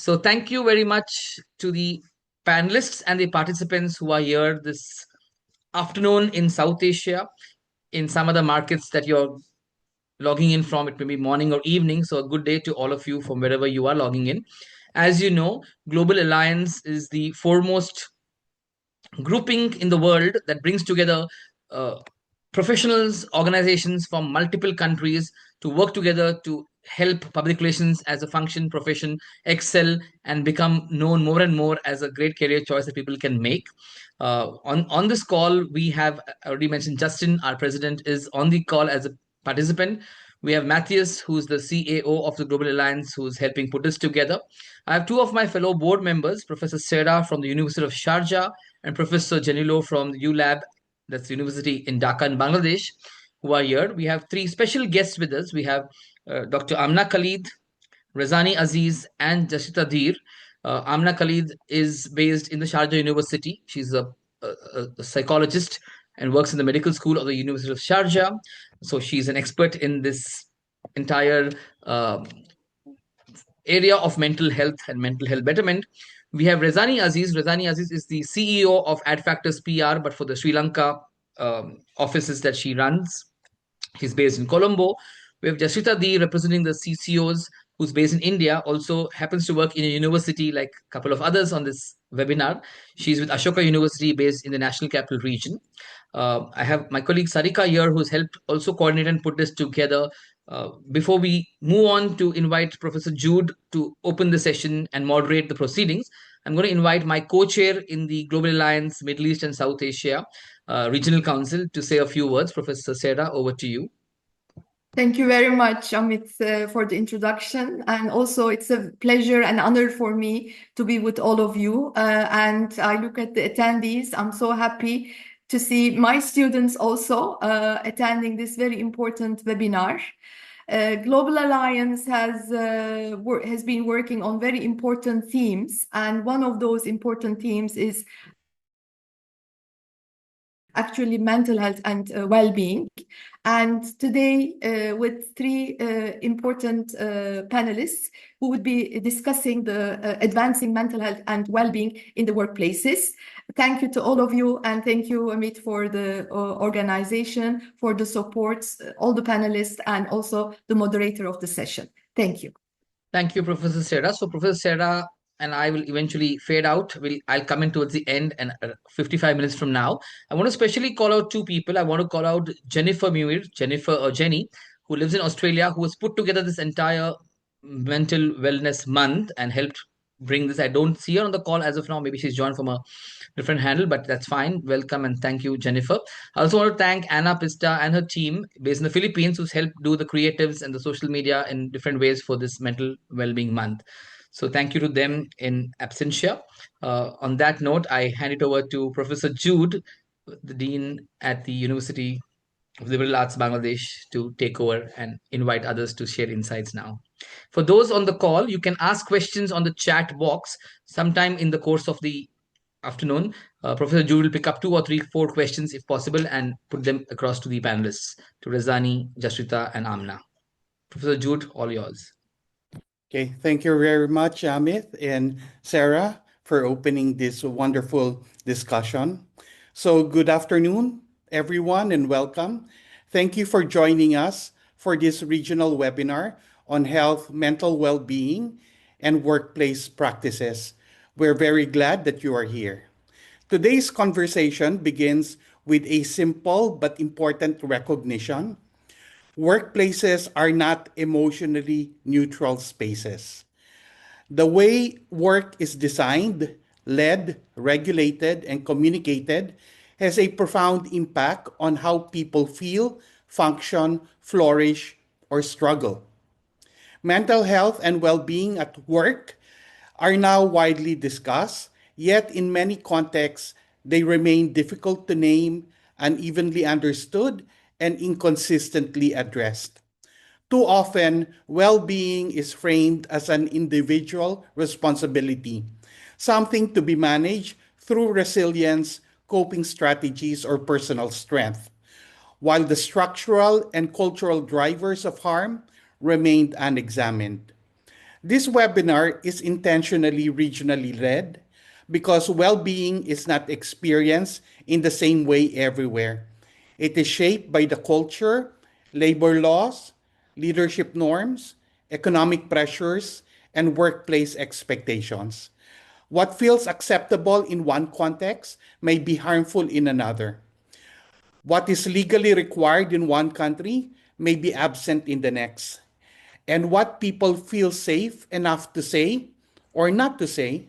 So thank you very much to the panelists and the participants who are here this afternoon in South Asia, in some of the markets that you're logging in from. It may be morning or evening. So a good day to all of you from wherever you are logging in. As you know, Global Alliance is the foremost grouping in the world that brings together uh, professionals, organizations from multiple countries to work together to help public relations as a function profession excel and become known more and more as a great career choice that people can make. On this call, we have already mentioned Justin, our president, is on the call as a participant. We have Matthias, who's the CAO of the Global Alliance, who's helping put this together. I have two of my fellow board members, Professor Sarah from the University of Sharjah and Professor Janilo from the ULab, that's the university in Dhaka in Bangladesh, who are here. We have three special guests with us. We have Dr. Amna Khalid, Razani Aziz, and Jashita Dheer. Amna Khalid is based in the Sharjah University. She's a psychologist and works in the medical school of the University of Sharjah. So she's an expert in this entire area of mental health and mental health betterment. We have Rezani Aziz. Rezani Aziz is the CEO of AdFactors PR, but for the Sri Lanka offices that she runs. He's based in Colombo. We have Jashrita Dee representing the CCOs, who's based in India, also happens to work in a university like a couple of others on this webinar. She's with Ashoka University based in the National Capital Region. I have my colleague Sarika here, who's helped also coordinate and put this together. Before we move on to invite Professor Jude to open the session and moderate the proceedings, I'm going to invite my co-chair in the Global Alliance Middle East and South Asia Regional Council to say a few words. Professor Sarah, over to you. Thank you very much, Amit, for the introduction. And also, it's a pleasure and honor for me to be with all of you. And I look at the attendees. I'm so happy to see my students also attending this very important webinar. Global Alliance has been working on very important themes, and one of those important themes is actually mental health and well-being. And today, with three important panelists who would be discussing the advancing mental health and well-being in the workplaces. Thank you to all of you, and thank you, Amit, for the organization, for the support, all the panelists, and also the moderator of the session. Thank you. Thank you, Professor Sarah. So, Professor Sarah and I will eventually fade out. I'll come in towards the end and 55 minutes from now. I want to specially call out two people. I want to call out Jennifer Muir, Jennifer or Jenny, who lives in Australia, who has put together this entire mental wellness month and helped bring this. I don't see her on the call as of now. Maybe she's joined from a different handle, but that's fine. Welcome and thank you, Jennifer. I also want to thank Anna Pista and her team based in the Philippines, who's helped do the creatives and the social media in different ways for this mental well-being month. So thank you to them in absentia. On that note, I hand it over to Professor Jude, the Dean at the University of Liberal Arts Bangladesh, to take over and invite others to share insights now. For those on the call, you can ask questions on the chat box sometime in the course of the afternoon. Professor Jude will pick up two or three, four questions if possible and put them across to the panelists, to Razani, Jashrita, and Amna. Professor Jude, all yours. Okay, thank you very much, Amit and Sarah, for opening this wonderful discussion. So good afternoon, everyone, and welcome. Thank you for joining us for this regional webinar on health, mental well-being, and workplace practices. We're very glad that you are here. Today's conversation begins with a simple but important recognition. Workplaces are not emotionally neutral spaces. The way work is designed, led, regulated, and communicated has a profound impact on how people feel, function, flourish, or struggle. Mental health and well-being at work are now widely discussed, yet in many contexts, they remain difficult to name, unevenly understood, and inconsistently addressed. Too often, well-being is framed as an individual responsibility, something to be managed through resilience, coping strategies, or personal strength, while the structural and cultural drivers of harm remained unexamined. This webinar is intentionally regionally led because well-being is not experienced in the same way everywhere. It is shaped by the culture, labor laws, leadership norms, economic pressures, and workplace expectations. What feels acceptable in one context may be harmful in another. What is legally required in one country may be absent in the next. And what people feel safe enough to say or not to say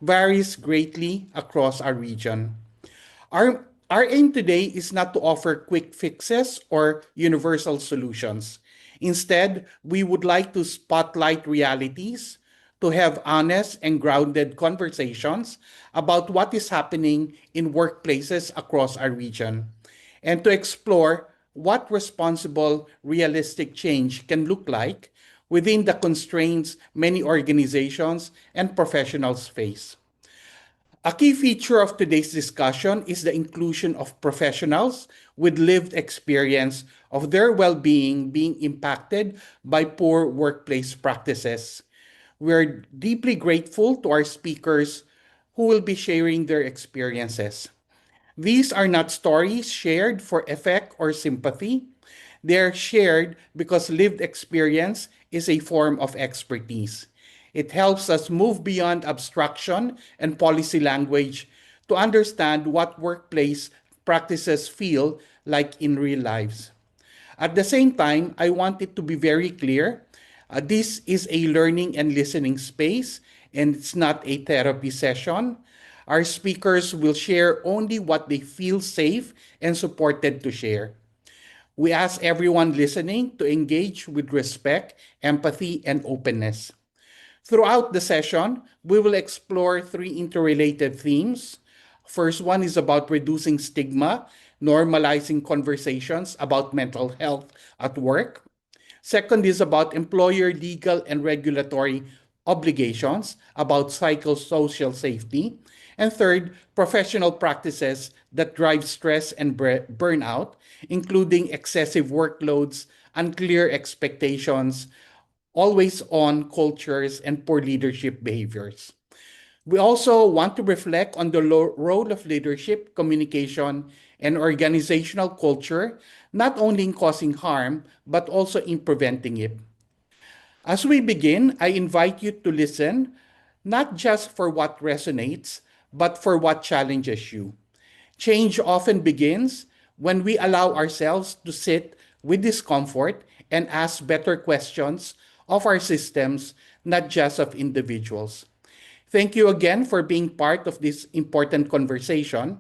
varies greatly across our region. Our aim today is not to offer quick fixes or universal solutions. Instead, we would like to spotlight realities, to have honest and grounded conversations about what is happening in workplaces across our region, and to explore what responsible, realistic change can look like within the constraints many organizations and professionals face. A key feature of today's discussion is the inclusion of professionals with lived experience of their well-being being impacted by poor workplace practices. We're deeply grateful to our speakers who will be sharing their experiences. These are not stories shared for effect or sympathy. They're shared because lived experience is a form of expertise. It helps us move beyond abstraction and policy language to understand what workplace practices feel like in real lives. At the same time, I want it to be very clear this is a learning and listening space, and it's not a therapy session. Our speakers will share only what they feel safe and supported to share. We ask everyone listening to engage with respect, empathy, and openness. Throughout the session, we will explore three interrelated themes. First one is about reducing stigma, normalizing conversations about mental health at work. Second is about employer legal and regulatory obligations, about psychosocial safety. And third, professional practices that drive stress and burnout, including excessive workloads, unclear expectations, always on cultures, and poor leadership behaviors. We also want to reflect on the role of leadership, communication, and organizational culture, not only in causing harm, but also in preventing it. As we begin, I invite you to listen, not just for what resonates, but for what challenges you. Change often begins when we allow ourselves to sit with discomfort and ask better questions of our systems, not just of individuals. Thank you again for being part of this important conversation.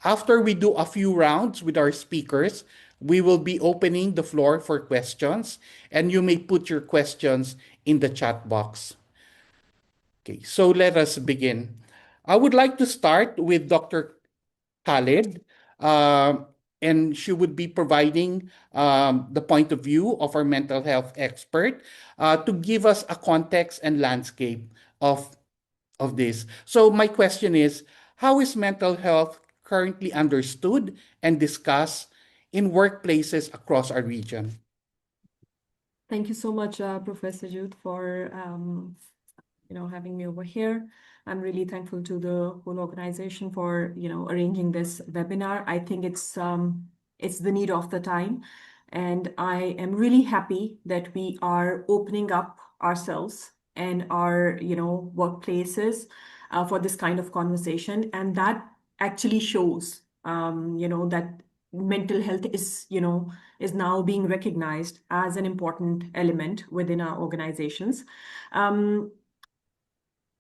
After we do a few rounds with our speakers, we will be opening the floor for questions, and you may put your questions in the chat box. Okay, so let us begin. I would like to start with Dr. Khalid, um, and she would be providing the point of view of our mental health expert to give us a context and landscape of this. So my question is, how is mental health currently understood and discussed in workplaces across our region? Thank you so much, Professor Jude, for having me over here. I'm really thankful to the whole organization for arranging this webinar. I think it's the need of the time, and I am really happy that we are opening up ourselves and our workplaces for this kind of conversation, and that actually shows that mental health is now being recognized as an important element within our organizations.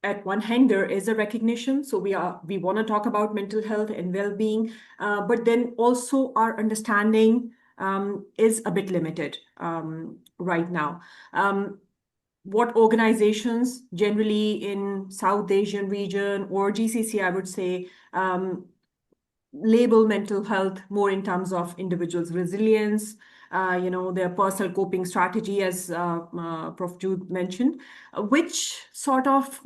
At one hand, there is a recognition, so we want to talk about mental health and well-being, but then also our understanding is a bit limited right now. What organizations generally in South Asian region or GCC, I would say, label mental health more in terms of individuals' resilience, their personal coping strategy, as Prof. Jude mentioned, which sort of,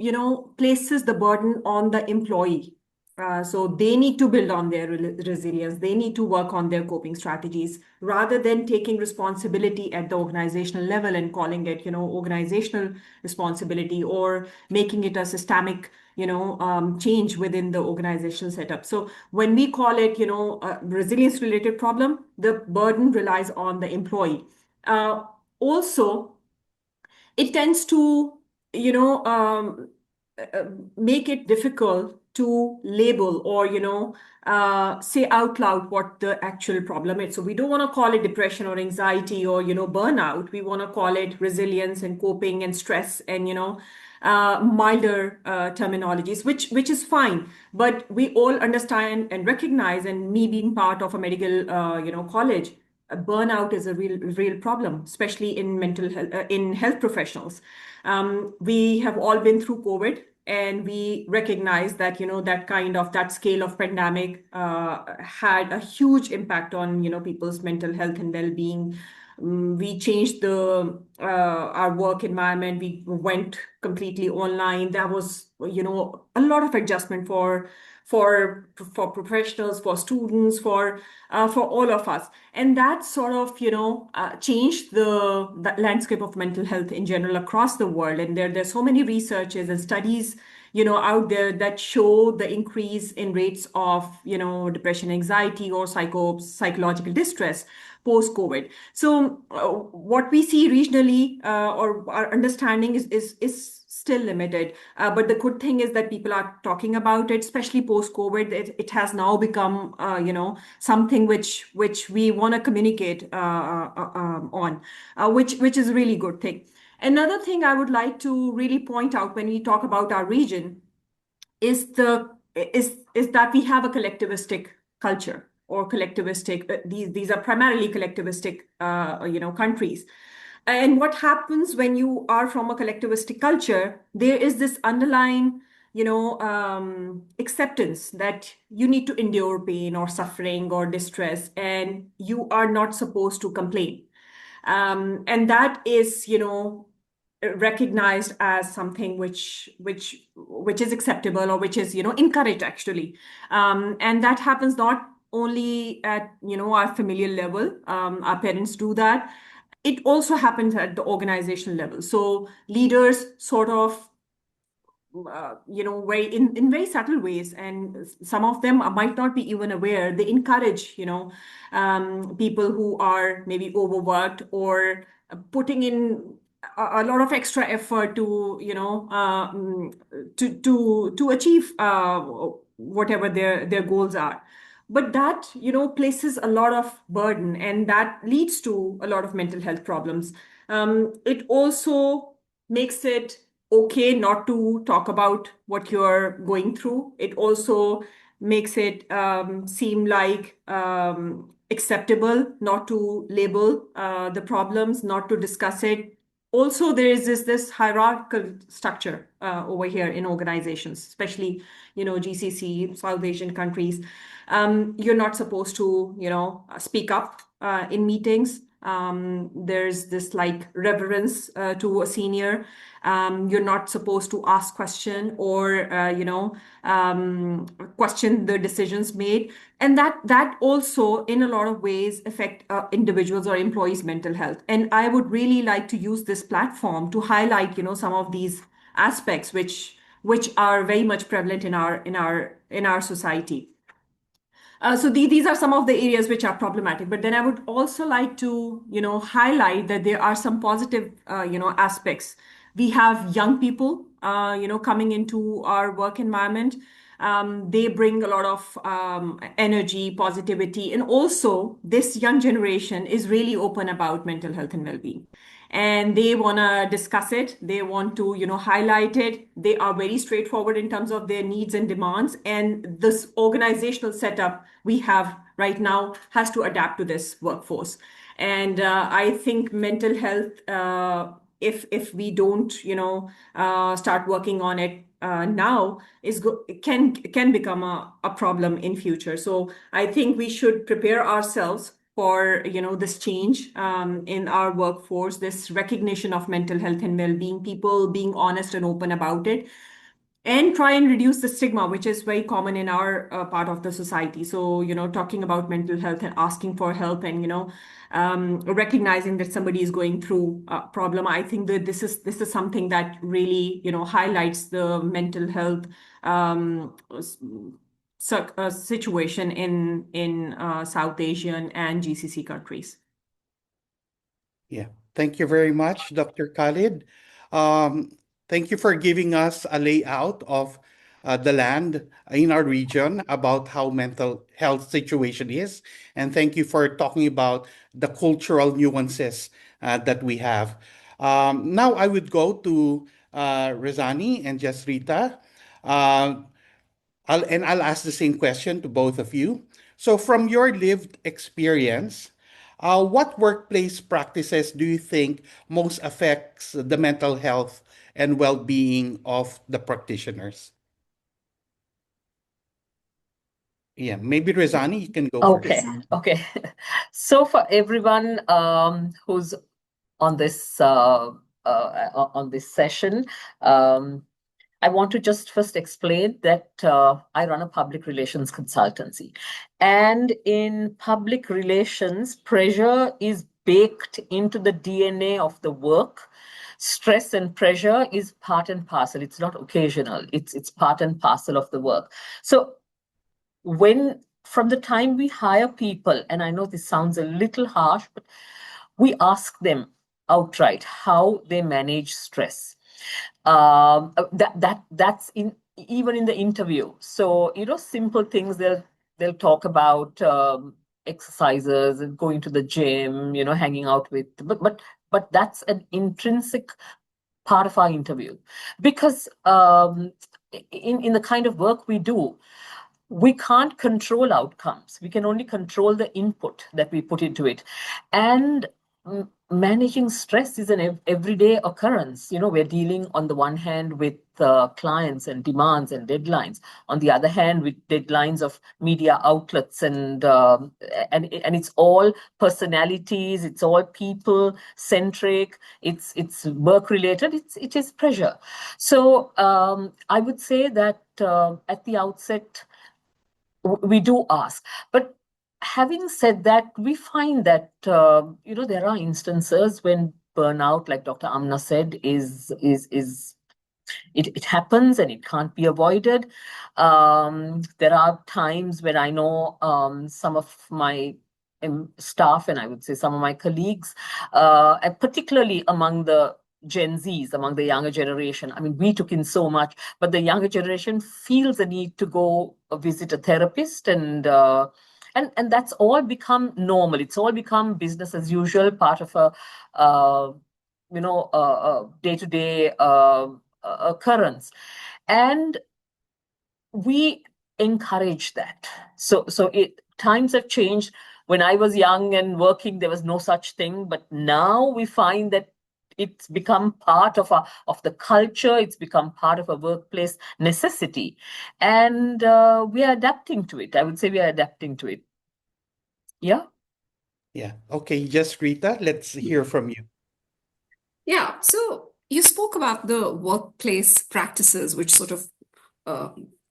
places the burden on the employee So they need to build on their resilience. They need to work on their coping strategies rather than taking responsibility at the organizational level and calling it, organizational responsibility or making it a systemic, change within the organizational setup. So when we call it, a resilience related problem, the burden relies on the employee. Also, it tends to, you know, make it difficult to label or, say out loud what the actual problem is. So we don't want to call it depression or anxiety or, burnout. We want to call it resilience and coping and stress and, milder terminologies, which is fine. But we all understand and recognize, and me being part of a medical, college, burnout is a real problem, especially in mental health, in health professionals. We have all been through COVID, and we recognize that that scale of pandemic had a huge impact on people's mental health and well-being. We changed the our work environment. We went completely online. There was a lot of adjustment for professionals, for students, for all of us. And that sort of, changed the landscape of mental health in general across the world. And there's so many researches and studies, out there that show the increase in rates of, depression, anxiety, or psychological distress post-COVID. So what we see regionally, or our understanding is still limited. But the good thing is that people are talking about it, especially post-COVID. It has now become, something which we want to communicate on, which is a really good thing. Another thing I would like to really point out when we talk about our region is that we have a collectivistic culture or collectivistic. These are primarily collectivistic, countries. And what happens when you are from a collectivistic culture? There is this underlying, acceptance that you need to endure pain or suffering or distress, and you are not supposed to complain. And that is, recognized as something which is acceptable, or which is encouraged, actually. And that happens not only at our familial level. Our parents do that. It also happens at the organizational level. So leaders sort of, very in very subtle ways, and some of them might not be even aware. They encourage, people who are maybe overworked or putting in a lot of extra effort to, to achieve whatever their goals are. But that, places a lot of burden, and that leads to a lot of mental health problems. It also makes it okay not to talk about what you're going through. It also makes it seem like acceptable not to label the problems, not to discuss it. Also, there is this hierarchical structure over here in organizations, especially GCC, South Asian countries. You're not supposed to speak up in meetings. There's this like reverence to a senior. You're not supposed to ask question or question the decisions made, and that also in a lot of ways affect individuals or employees' mental health. And I would really like to use this platform to highlight some of these aspects which are very much prevalent in our society. So these are some of the areas which are problematic. But then I would also like to, highlight that there are some positive, aspects. We have young people, coming into our work environment. They bring a lot of energy, positivity, and also this young generation is really open about mental health and well-being, and they want to discuss it. They want to highlight it. They are very straightforward in terms of their needs and demands, and this organizational setup we have right now has to adapt to this workforce. And I think mental health, if we don't start working on it now, can become a problem in future. So I think we should prepare ourselves for this change in our workforce, this recognition of mental health and well-being, people being honest and open about it. and try and reduce the stigma, which is very common in our part of the society. So, talking about mental health and asking for help and, recognizing that somebody is going through a problem. I think that this is something that really, highlights the mental health situation in South Asian and GCC countries. Yeah, thank you very much, Dr. Khalid. Thank you for giving us a layout of the land in our region about how mental health situation is, and thank you for talking about the cultural nuances that we have. Now I would go to Rezani and Jasrita. Uh, I'll ask the same question to both of you. So, from your lived experience, what workplace practices do you think most affects the mental health and well-being of the practitioners? Yeah, maybe Rezani, you can go Okay, first. okay. So for everyone who's on this session, I want to just first explain that I run a public relations consultancy, and in public relations, pressure is baked into the DNA of the work. Stress and pressure is part and parcel. It's not occasional. It's part and parcel of the work. So when from the time we hire people, and I know this sounds a little harsh, but we ask them outright how they manage stress. That's in even in the interview. So simple things they'll talk about exercises and going to the gym, hanging out with, but that's an intrinsic part of our interview because in the kind of work we do, we can't control outcomes. We can only control the input that we put into it. And managing stress is an everyday occurrence. We're dealing on the one hand with clients and demands and deadlines. On the other hand, with deadlines of media outlets and it's all personalities. It's all people centric. It's work related. It is pressure. So I would say that at the outset, we do ask. But having said that, we find that there are instances when burnout, like Dr. Amna said, is it happens and it can't be avoided. There are times when I know some of my staff, and I would say some of my colleagues, and particularly among the Gen Zs, among the younger generation. I mean, we took in so much, but the younger generation feels the need to go visit a therapist, and that's all become normal. It's all become business as usual, part of a day-to-day occurrence, and we encourage that. So times have changed. When I was young and working, there was no such thing, but now we find that it's become part of the culture. It's become part of a workplace necessity, and we are adapting to it. I would say we are adapting to it. Yeah. Yeah. Okay, just Rita, let's hear from you. Yeah, so you spoke about the workplace practices which sort of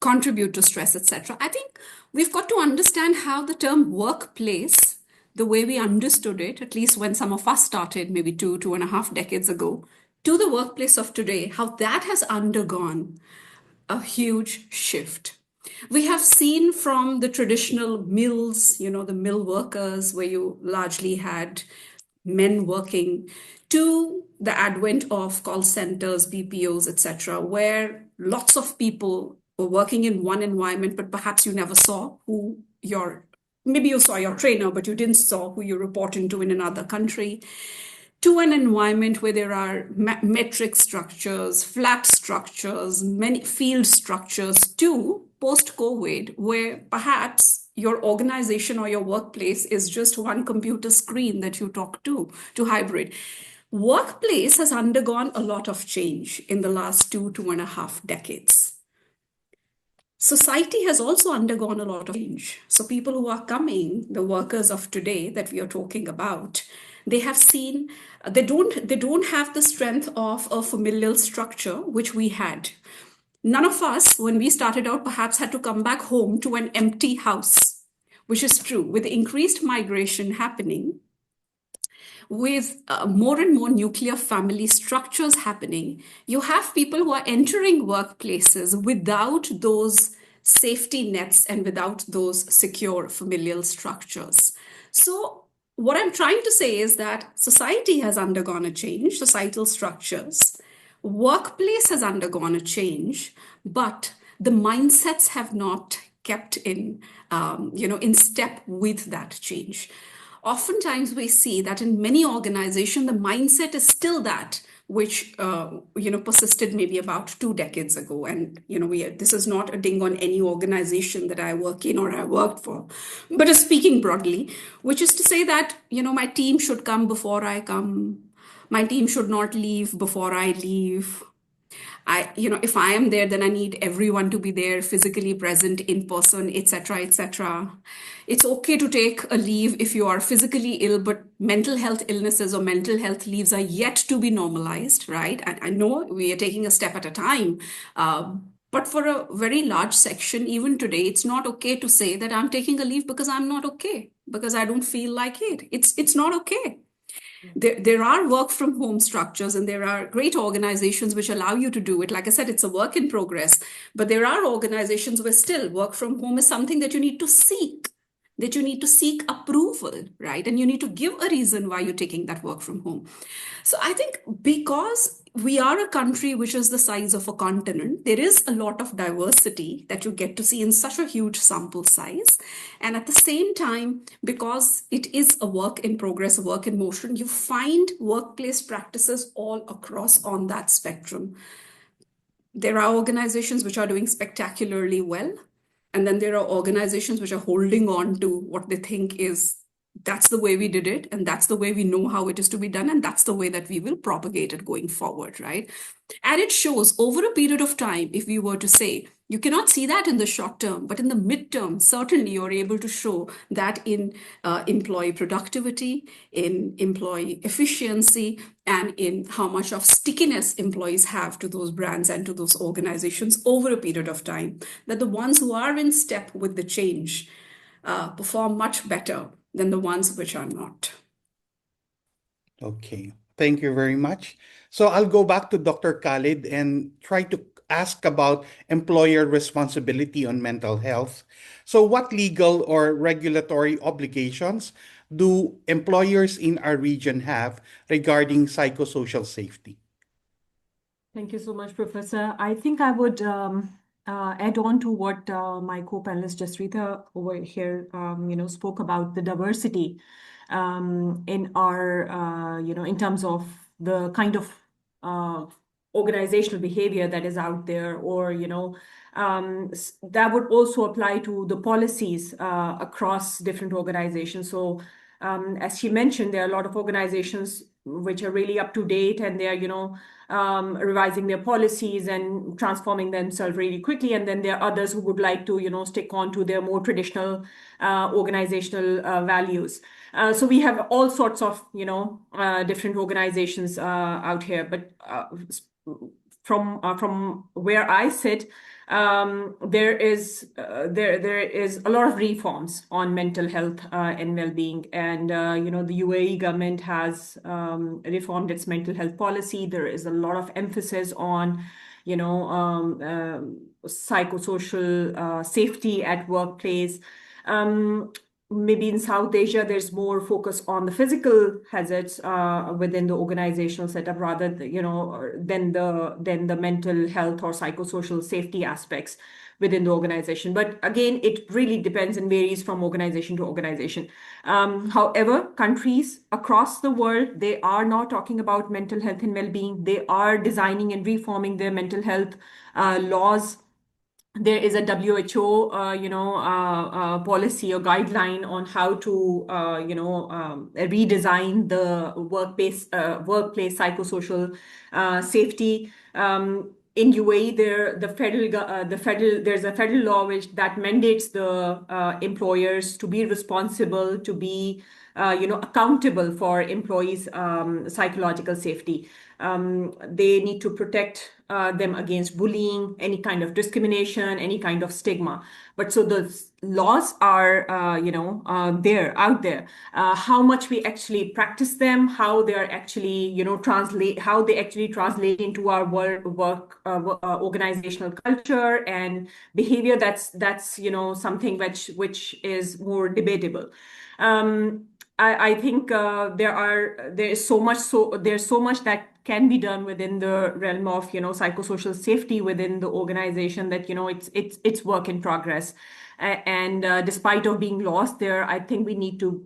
contribute to stress, etc. I think we've got to understand how the term workplace, the way we understood it, at least when some of us started maybe 2.5 decades ago, to the workplace of today, how that has undergone a huge shift. We have seen from the traditional mills, the mill workers, where you largely had men working, to the advent of call centers, BPOs, etc., where lots of people were working in one environment, but perhaps you never saw maybe you saw your trainer, but you didn't saw who you're reporting to in another country, to an environment where there are metric structures, flat structures, many field structures, to post-COVID, where perhaps your organization or your workplace is just one computer screen that you talk to hybrid. Workplace has undergone a lot of change in the last 2.5 decades. Society has also undergone a lot of change. So people who are coming, the workers of today that we are talking about, they have seen they don't have the strength of a familial structure which we had. None of us, when we started out, perhaps had to come back home to an empty house, which is true. With increased migration happening, with more and more nuclear family structures happening, you have people who are entering workplaces without those safety nets and without those secure familial structures. So, what I'm trying to say is that society has undergone a change, societal structures, workplace has undergone a change, but the mindsets have not kept in step with that change. Oftentimes we see that in many organizations the mindset is still that which persisted maybe about 2 decades ago. And this is not a ding on any organization that I work in or I worked for, but speaking broadly, which is to say that my team should come before I come, my team should not leave before I leave. If I am there, then I need everyone to be there, physically present, in person, etc., etc. It's okay to take a leave if you are physically ill, but mental health illnesses or mental health leaves are yet to be normalized, right? And I know we are taking a step at a time. But for a very large section, even today, it's not okay to say that I'm taking a leave because I'm not okay, because I don't feel like it. It's not okay. There are work from home structures and there are great organizations which allow you to do it. Like I said, it's a work in progress, but there are organizations where still work from home is something that you need to seek, that you need to seek approval, right? And you need to give a reason why you're taking that work from home. So I think because we are a country which is the size of a continent, there is a lot of diversity that you get to see in such a huge sample size. And at the same time, because it is a work in progress, a work in motion, you find workplace practices all across on that spectrum. There are organizations which are doing spectacularly well. And then there are organizations which are holding on to what they think is that's the way we did it, and that's the way we know how it is to be done, and that's the way that we will propagate it going forward, right? And it shows over a period of time, if we were to say, you cannot see that in the short term, but in the midterm, certainly you're able to show that in employee productivity, in employee efficiency, and in how much of stickiness employees have to those brands and to those organizations over a period of time, that the ones who are in step with the change perform much better than the ones which are not. Okay, thank you very much. So I'll go back to Dr. Khalid and try to ask about employer responsibility on mental health. So, what legal or regulatory obligations do employers in our region have regarding psychosocial safety? Thank you so much, Professor. I think I would add on to what my co-panelist Jasrita over here, spoke about the diversity in our, in terms of the kind of organizational behavior that is out there, or that would also apply to the policies across different organizations. So as she mentioned, there are a lot of organizations which are really up to date, and they are revising their policies and transforming themselves really quickly. And then there are others who would like to stick on to their more traditional organizational values. So we have all sorts of different organizations out here, but from where I sit, there is a lot of reforms on mental health and well-being, and the UAE government has reformed its mental health policy. There is a lot of emphasis on psychosocial safety at workplace. Maybe in South Asia, there's more focus on the physical hazards within the organizational setup rather than the mental health or psychosocial safety aspects within the organization. But again, it really depends and varies from organization to organization. However, countries across the world, they are now talking about mental health and well-being. They are designing and reforming their mental health laws. There is a WHO, policy or guideline on how to, redesign the workplace psychosocial safety. In UAE, there's a federal law that mandates the employers to be responsible, to be accountable for employees' psychological safety. They need to protect them against bullying, any kind of discrimination, any kind of stigma. But so the laws are, there, out there. How much we actually practice them, how they are actually, how they actually translate into our work organizational culture and behavior. That's something which is more debatable. I think there's so much that can be done within the realm of psychosocial safety within the organization, that it's work in progress. And despite of being lost there, I think we need to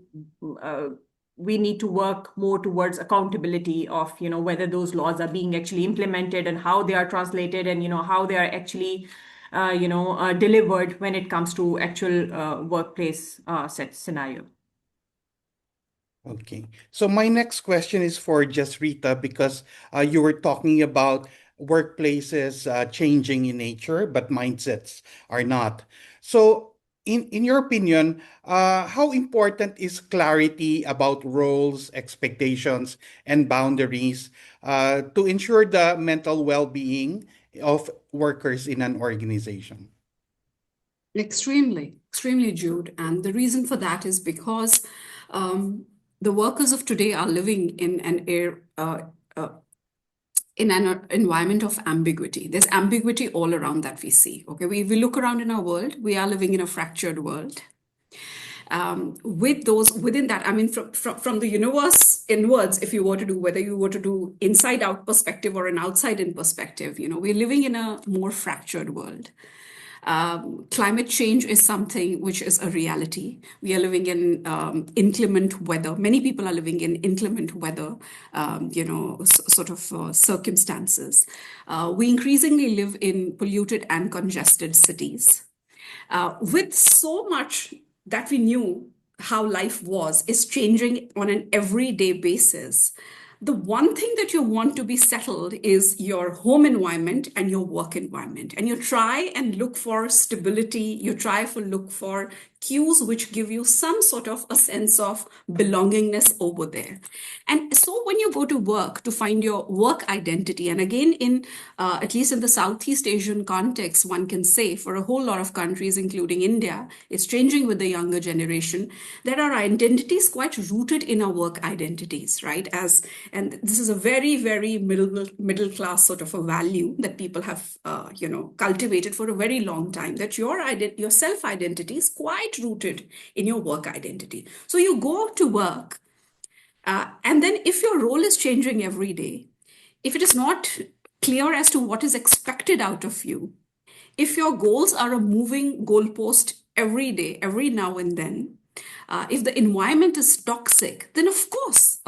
work more towards accountability of whether those laws are being actually implemented and how they are translated, and how they are actually delivered when it comes to actual workplace set scenario. Okay. So my next question is for Jasrita, because you were talking about workplaces changing in nature, but mindsets are not. So in your opinion, how important is clarity about roles, expectations, and boundaries to ensure the mental well-being of workers in an organization? Extremely, extremely, Jude. And the reason for that is because the workers of today are living in an environment of ambiguity. There's ambiguity all around that we see. Okay, we look around in our world, we are living in a fractured world. Within that, I mean, from the universe inwards, if you were to do, whether you were to do inside out perspective or an outside in perspective, we're living in a more fractured world. Climate change is something which is a reality. We are living in inclement weather. Many people are living in inclement weather, circumstances. We increasingly live in polluted and congested cities. With so much that we knew how life was is changing on an everyday basis, the one thing that you want to be settled is your home environment and your work environment. And you try and look for stability. You try to look for cues which give you some sort of a sense of belongingness over there. And so when you go to work to find your work identity, and again, at least in the Southeast Asian context, one can say for a whole lot of countries, including India, it's changing with the younger generation, that our identities quite rooted in our work identities, right? And this is a very, very middle class sort of a value that people have, cultivated for a very long time, that your self identity is quite rooted in your work identity. So you go to work, and then if your role is changing every day, if it is not clear as to what is expected out of you, if your goals are a moving goalpost every day, every now and then, if the environment is toxic, then of course,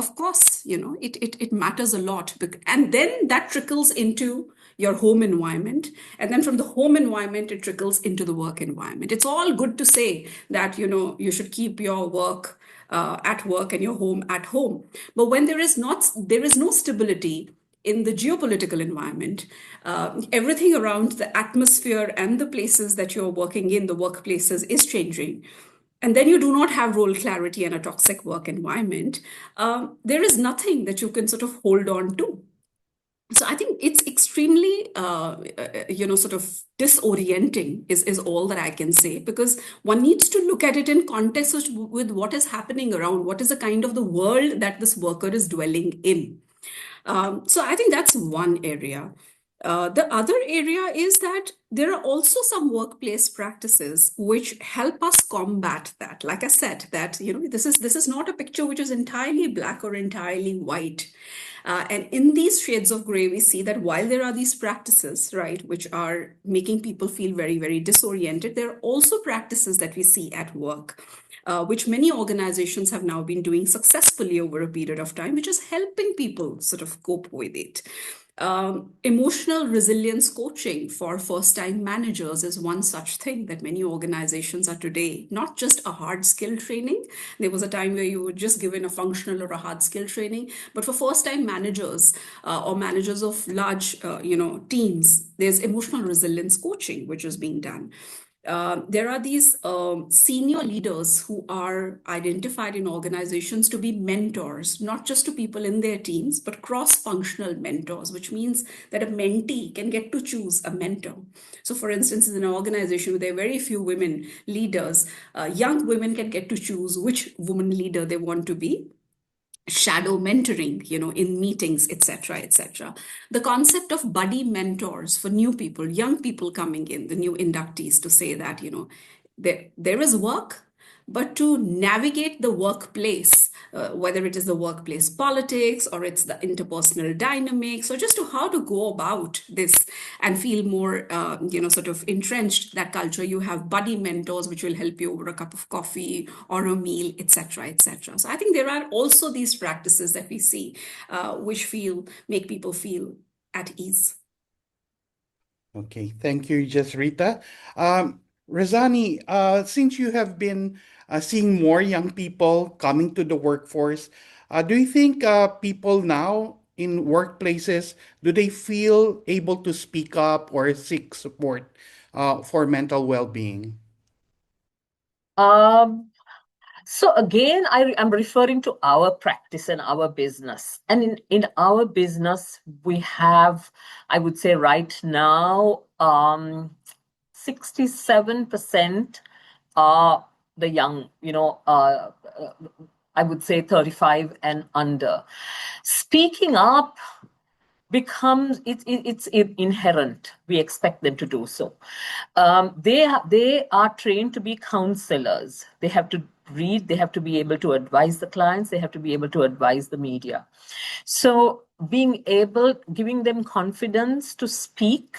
it matters a lot. And then that trickles into your home environment. And then from the home environment, it trickles into the work environment. It's all good to say that, you should keep your work at work and your home at home. But when there is no stability in the geopolitical environment, everything around the atmosphere and the places that you're working in, the workplaces, is changing, and then you do not have role clarity and a toxic work environment, there is nothing that you can sort of hold on to. So I think it's extremely, sort of disorienting is all that I can say, because one needs to look at it in context with what is happening around, what is the kind of the world that this worker is dwelling in. So I think that's one area. The other area is that there are also some workplace practices which help us combat that. Like I said, that this is not a picture which is entirely black or entirely white. And in these shades of gray, we see that while there are these practices, right, which are making people feel very, very disoriented, there are also practices that we see at work, which many organizations have now been doing successfully over a period of time, which is helping people sort of cope with it. Emotional resilience coaching for first-time managers is one such thing that many organizations are today, not just a hard skill training. There was a time where you were just given a functional or a hard skill training, but for first-time managers or managers of large, teams, there's emotional resilience coaching, which is being done. there are these senior leaders who are identified in organizations to be mentors, not just to people in their teams, but cross-functional mentors, which means that a mentee can get to choose a mentor. So, for instance, in an organization where there are very few women leaders, young women can get to choose which woman leader they want to be, shadow mentoring, in meetings, etc., etc. The concept of buddy mentors for new people, young people coming in, the new inductees, to say that, there is work, but to navigate the workplace, whether it is the workplace politics or it's the interpersonal dynamics, or just to how to go about this and feel more, sort of entrenched that culture, you have buddy mentors which will help you over a cup of coffee or a meal, etc., etc. So I think there are also these practices that we see, which make people feel at ease. Okay, thank you, Jasrita. Razani, since you have been seeing more young people coming to the workforce, do you think people now in workplaces, do they feel able to speak up or seek support for mental well-being? Um, so again, I'm referring to our practice and our business. And in our business, we have, I would say right now, 67% are the young, I would say 35 and under. Speaking up becomes it's inherent. We expect them to do so. They are trained to be counselors. They have to read. They have to be able to advise the clients. They have to be able to advise the media. So giving them confidence to speak,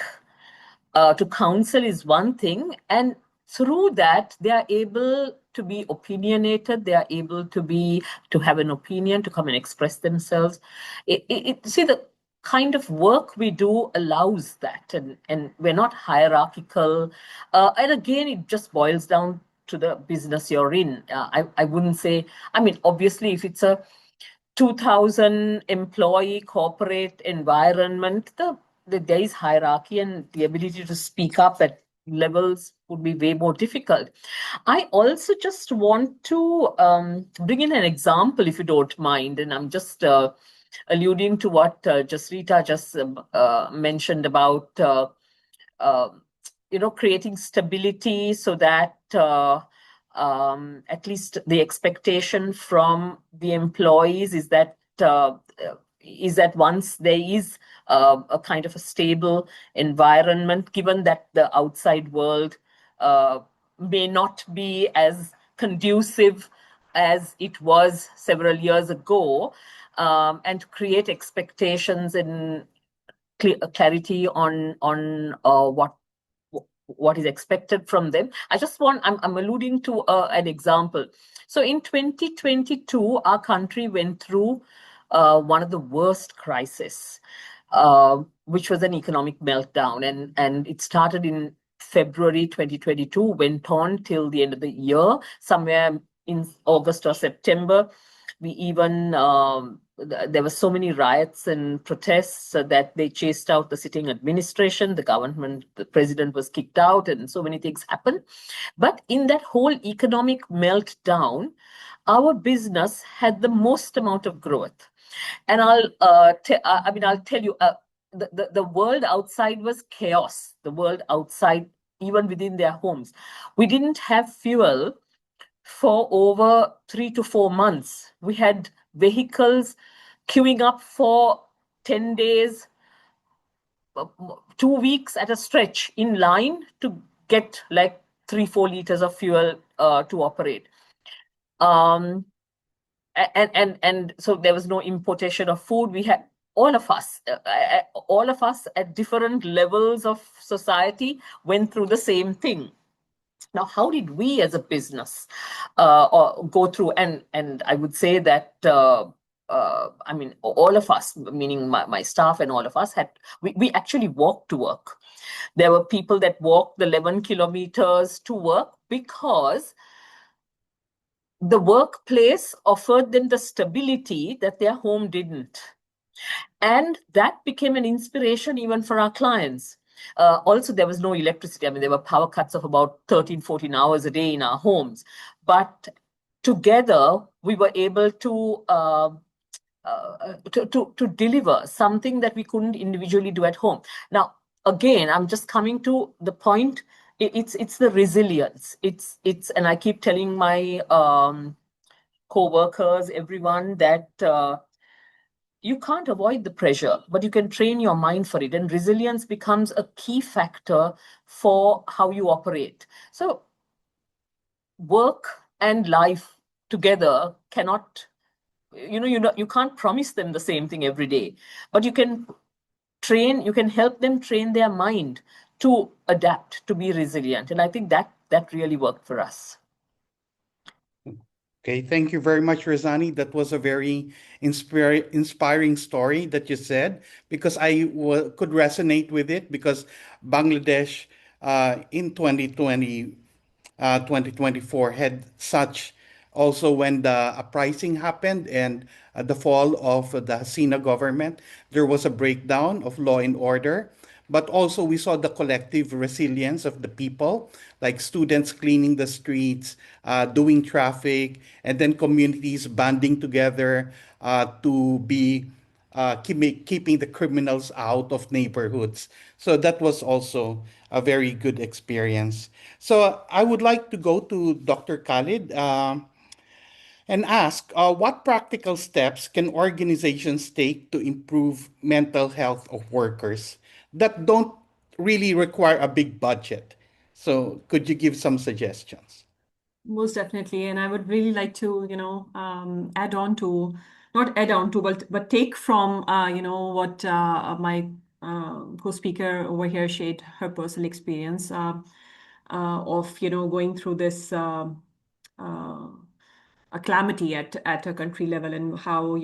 to counsel is one thing, and through that they are able to be opinionated. They are able to have an opinion, to come and express themselves. See, the kind of work we do allows that, and we're not hierarchical. And again, it just boils down to the business you're in. I wouldn't say, I mean, obviously, if it's a 2000 employee corporate environment, there is hierarchy, and the ability to speak up at levels would be way more difficult. I also just want to bring in an example, if you don't mind, and I'm just alluding to what Jasrita just mentioned about creating stability, so that at least the expectation from the employees is that once there is a kind of a stable environment, given that the outside world may not be as conducive as it was several years ago, and to create expectations and clarity on what is expected from them. I'm alluding to an example. So in 2022, our country went through one of the worst crises, which was an economic meltdown. And it started in February 2022, went on till the end of the year, somewhere in August or September. We even, there were so many riots and protests that they chased out the sitting administration, the president was kicked out, and so many things happened. But in that whole economic meltdown, our business had the most amount of growth. And I'll tell you, the world outside was chaos. The world outside, even within their homes. We didn't have fuel for over 3 to 4 months. We had vehicles queuing up for 10 days, 2 weeks at a stretch in line to get like 3-4 liters of fuel to operate. And so there was no importation of food. We had all of us at different levels of society went through the same thing. Now, how did we as a business go through? And I would say that, all of us, meaning my staff and all of us, we actually walked to work. There were people that walked the 11 kilometers to work because the workplace offered them the stability that their home didn't. And that became an inspiration even for our clients. Also, there was no electricity. I mean, there were power cuts of about 13, 14 hours a day in our homes. But together, we were able to deliver something that we couldn't individually do at home. Now, again, I'm just coming to the point. It's the resilience. And I keep telling my co-workers, everyone, that you can't avoid the pressure, but you can train your mind for it. And resilience becomes a key factor for how you operate. So work and life together cannot, you can't promise them the same thing every day, but you can help them train their mind to adapt, to be resilient. And I think that really worked for us. Okay, thank you very much, Razani. That was a very inspiring story that you said, because could resonate with it, because Bangladesh in 2024 had such, also when the uprising happened and the fall of the Hasina government, there was a breakdown of law and order. But also we saw the collective resilience of the people, like students cleaning the streets, doing traffic, and then communities banding together to be keeping the criminals out of neighborhoods. So that was also a very good experience. So I would like to go to Dr. Khalid and ask, what practical steps can organizations take to improve mental health of workers that don't really require a big budget? So could you give some suggestions? Most definitely. And I would really like to, add on to, not add on to, but take from, what my co-speaker over here shared her personal experience of, going through this uh, a calamity at a country level, and how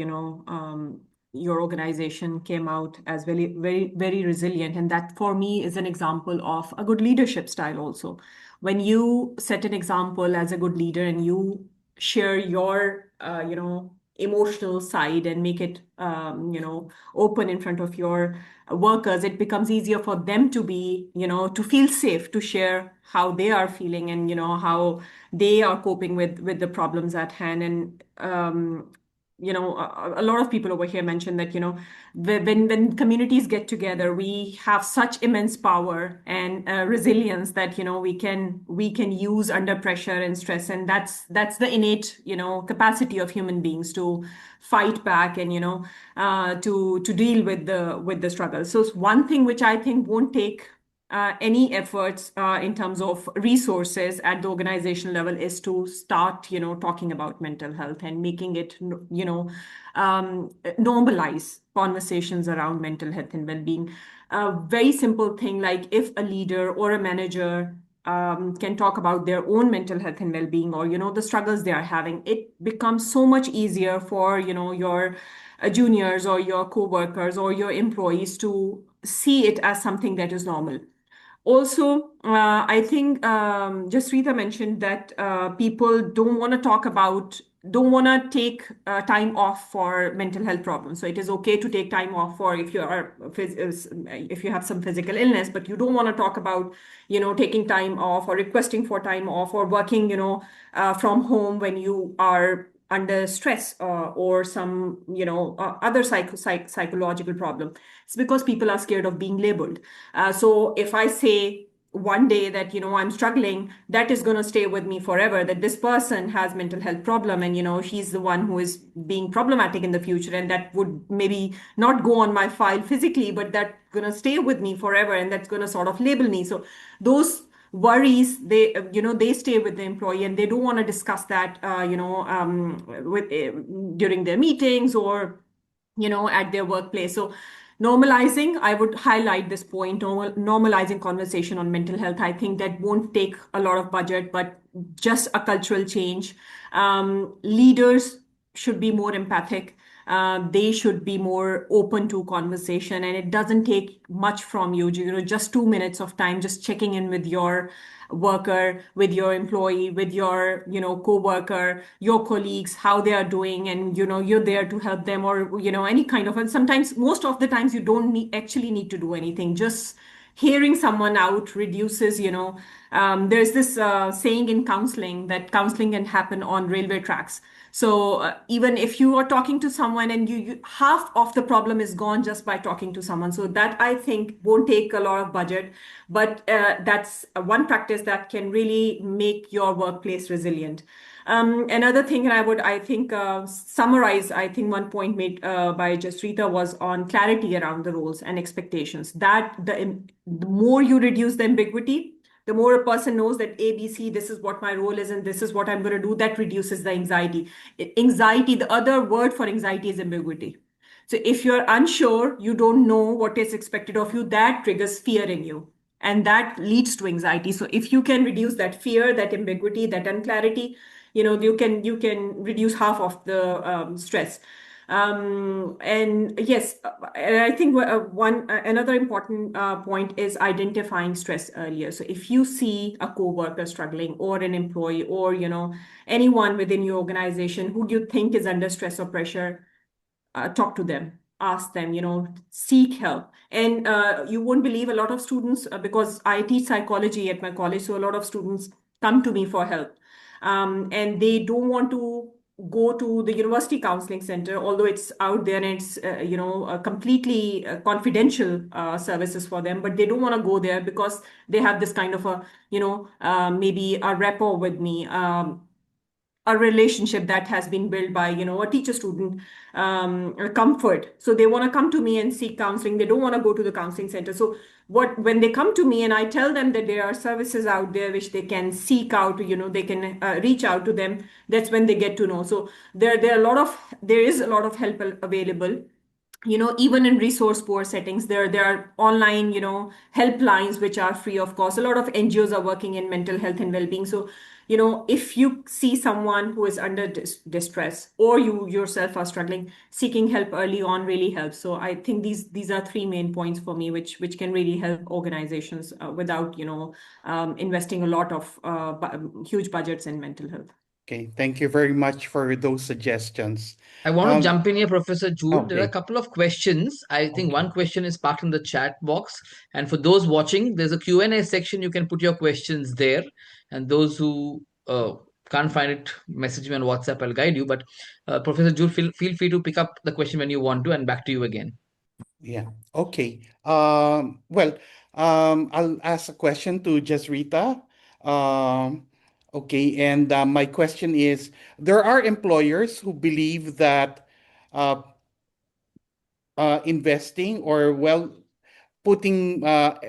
your organization came out as very, very, very resilient. And that for me is an example of a good leadership style also. When you set an example as a good leader and you share your emotional side and make it open in front of your workers, it becomes easier for them to be, to feel safe to share how they are feeling, and how they are coping with the problems at hand. And a lot of people over here mentioned that, when communities get together, we have such immense power and resilience that, we can use under pressure and stress. And that's the innate, capacity of human beings to fight back, and to deal with the struggle. So it's one thing which I think won't take any efforts in terms of resources at the organizational level, is to start, talking about mental health and making it, normalize conversations around mental health and well-being. A very simple thing, like if a leader or a manager can talk about their own mental health and well-being, or the struggles they are having, it becomes so much easier for your juniors or your co-workers or your employees to see it as something that is normal. Also, I think Jasrita mentioned that people don't want to take time off for mental health problems. So it is okay to take time off for if you have some physical illness, but you don't want to talk about, taking time off or requesting for time off or working, from home when you are under stress, or some, other psychological problem. It's because people are scared of being labeled. So if I say one day that, I'm struggling, that is going to stay with me forever, that this person has mental health problem, and she's the one who is being problematic in the future, and that would maybe not go on my file physically, but that's going to stay with me forever, and that's going to sort of label me. So those worries, they stay with the employee, and they don't want to discuss that with during their meetings, or at their workplace. So normalizing, I would highlight this point, normalizing conversation on mental health. I think that won't take a lot of budget, but just a cultural change. Leaders should be more empathic. They should be more open to conversation, and it doesn't take much from you. Just 2 minutes of time, just checking in with your worker, with your employee, with your co-worker, your colleagues, how they are doing, and you're there to help them, or any kind of. And sometimes, most of the times, you don't actually need to do anything. Just hearing someone out reduces, there's this saying in counseling that counseling can happen on railway tracks. So even if you are talking to someone and you half of the problem is gone just by talking to someone. So that I think won't take a lot of budget, but that's one practice that can really make your workplace resilient. Another thing, and I think, summarize, I think one point made by Jasrita was on clarity around the roles and expectations. That the more you reduce the ambiguity, the more a person knows that ABC, this is what my role is and this is what I'm going to do, that reduces the anxiety. Anxiety, the other word for anxiety is ambiguity. So if you're unsure, you don't know what is expected of you, that triggers fear in you. And that leads to anxiety. So if you can reduce that fear, that ambiguity, that unclarity, you can reduce half of the stress. And yes, and I think another important point is identifying stress earlier. So if you see a coworker struggling, or an employee, or anyone within your organization who you think is under stress or pressure, talk to them, ask them, seek help. And you won't believe, a lot of students, because I teach psychology at my college, so a lot of students come to me for help. And they don't want to go to the university counseling center, although it's out there and it's completely confidential services for them, but they don't want to go there because they have this kind of a maybe a rapport with me, a relationship that has been built by a teacher student comfort. So they want to come to me and seek counseling. They don't want to go to the counseling center. So when they come to me and I tell them that there are services out there which they can seek out, they can reach out to them, that's when they get to know. So there is a lot of help available. Even in resource poor settings, there are online helplines which are free of cost. A lot of NGOs are working in mental health and well-being. So if you see someone who is under distress, or you yourself are struggling, seeking help early on really helps. So I think these are three main points for me which can really help organizations without investing a lot of huge budgets in mental health. Okay, thank you very much for those suggestions. I want to jump in here, Professor Jude. There are a Okay, couple of questions. I think okay. one question is parked in the chat box. And for those watching, there's a Q&A section. You can put your questions there. And those who can't find it, message me on WhatsApp. I'll guide you. But Professor Jude, feel free to pick up the question when you want to, and back to you again. Yeah. Okay. Well, I'll ask a question to Jasrita. Okay, and my question is: there are employers who believe that uh, investing, or putting